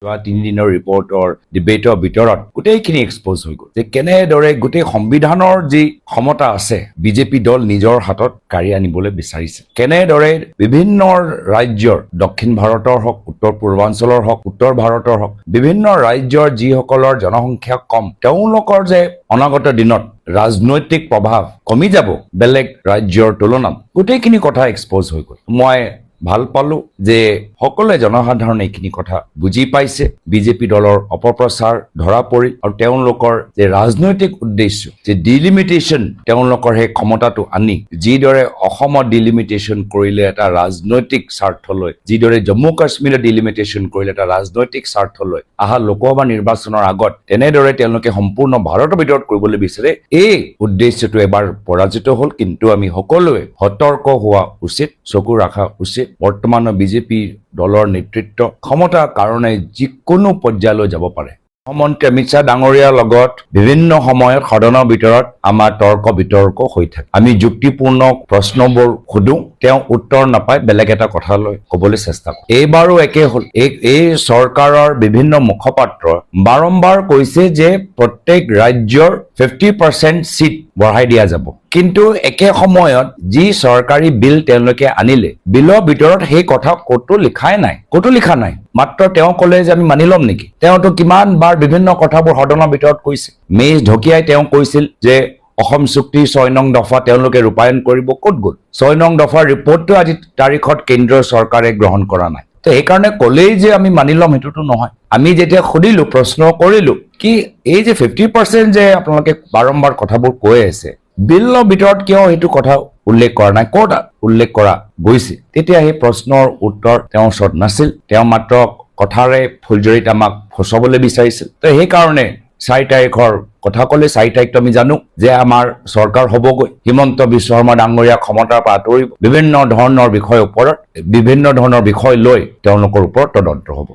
যোৱা 3 দিনৰ ৰিপৰ্টৰ ডিবেটৰ ভিতৰত গোটেইখিনি এক্সপ'জ হৈ গ'ল যে কেনেদৰে গোটেই সংবিধানৰ যি ক্ষমতা আছে বিজেপি দল নিজৰ হাতত কাঢ়ি আনিবলৈ বিচাৰিছে, কেনেদৰে বিভিন্ন ৰাজ্যৰ দক্ষিণ ভাৰতৰ হওক, উত্তৰ পূৰ্বাঞ্চলৰ হওক, উত্তৰ ভাৰতৰ হওক, বিভিন্ন ৰাজ্যৰ যিসকলৰ জনসংখ্যা কম তেওঁলোকৰ যে অনাগত দিনত ৰাজনৈতিক প্ৰভাৱ কমি যাব বেলেগ ৰাজ্যৰ তুলনাত, গোটেইখিনি কথা এক্সপ'জ হৈ গ'ল। মই ভাল পালো যে সকলোৱে জনসাধাৰণে এইখিনি কথা বুজি পাইছে, বিজেপি দলৰ অপপ্ৰচাৰ ধৰা পৰিল আৰু তেওঁলোকৰ যে ৰাজনৈতিক উদ্দেশ্য যে ডিলিমিটেশ্যন, তেওঁলোকৰ সেই ক্ষমতাটো আনি যিদৰে অসমত ডিলিমিটেশ্যন কৰিলে এটা ৰাজনৈতিক স্বাৰ্থ লৈ, যিদৰে জম্মু কাশ্মীৰত ডিলিমিটেশ্যন কৰিলে এটা ৰাজনৈতিক স্বাৰ্থ লৈ অহা লোকসভা নিৰ্বাচনৰ আগত তেনেদৰে তেওঁলোকে সম্পূৰ্ণ ভাৰতৰ ভিতৰত কৰিবলৈ বিচাৰে, এই উদ্দেশ্যটো এবাৰ পৰাজিত হ'ল। কিন্তু আমি সকলোৱে সতৰ্ক হোৱা উচিত, চকু ৰখা উচিত। বৰ্তমানৰ বিজেপি দলৰ নেতৃত্ব ক্ষমতাৰ কাৰণে যিকোনো পৰ্যায়লৈ যাব পাৰে। গৃহমন্ত্ৰী অমিত শ্বাহ ডাঙৰীয়াৰ লগত বিভিন্ন সময়ত সদনৰ ভিতৰত আমাৰ তৰ্ক বিতৰ্ক হৈ থাকে। আমি যুক্তিপূৰ্ণ প্ৰশ্নবোৰ সোধো, তেওঁ উত্তৰ নাপায়, বেলেগ এটা কথালৈ ক'বলৈ চেষ্টা কৰে। এইবাৰো একে হ'ল। এই চৰকাৰৰ বিভিন্ন মুখপাত্ৰ বাৰম্বাৰ কৈছে যে প্ৰত্যেক ৰাজ্যৰ 50% চিট বঢ়াই দিয়া যাব, কিন্তু একে সময়ত যি চৰকাৰী বিল তেওঁলোকে আনিলে, বিলৰ ভিতৰত সেই কথা ক'তো লিখাই নাই, ক'তো লিখা নাই। মাত্ৰ তেওঁ ক'লে যে আমি মানি ল'ম নেকি? তেওঁতো কিমান বাৰ বিভিন্ন কথাবোৰ সদনৰ ভিতৰত কৈছে। মেজ ঢকিয়াই তেওঁ কৈছিল যে অসম চুক্তিৰ 6 নং দফা তেওঁলোকে ৰূপায়ণ কৰিব, ক'ত গ'ল? 6 নং দফাৰ ৰিপৰ্টটো আজি তাৰিখত কেন্দ্ৰীয় চৰকাৰে গ্ৰহণ কৰা নাই। তো সেইকাৰণে ক'লেই যে আমি মানি ল'ম সেইটোতো নহয়। আমি যেতিয়া সুধিলো, প্ৰশ্ন কৰিলো কি এই যে 50% যে আপোনালোকে বাৰম্বাৰ কথাবোৰ কৈ আছে, বিলৰ ভিতৰত কিয় সেইটো কথা উল্লেখ কৰা নাই, ক'ত উল্লেখ কৰা গৈছে? তেতিয়া সেই প্ৰশ্নৰ উত্তৰ তেওঁৰ ওচৰত নাছিল। তেওঁ মাত্ৰ কথাৰে ফুলজৰিত আমাক ফচাবলৈ বিচাৰিছিল। তো সেইকাৰণে 4 তাৰিখৰ কথা ক'লে, 4 তাৰিখটো আমি জানো যে আমাৰ চৰকাৰ হ'বগৈ, হিমন্ত বিশ্ব শৰ্মা ডাঙৰীয়া ক্ষমতাৰ পৰা আঁতৰিব, বিভিন্ন ধৰণৰ বিষয়ৰ ওপৰত বিভিন্ন ধৰণৰ বিষয় লৈ তেওঁলোকৰ ওপৰত তদন্ত হ'ব।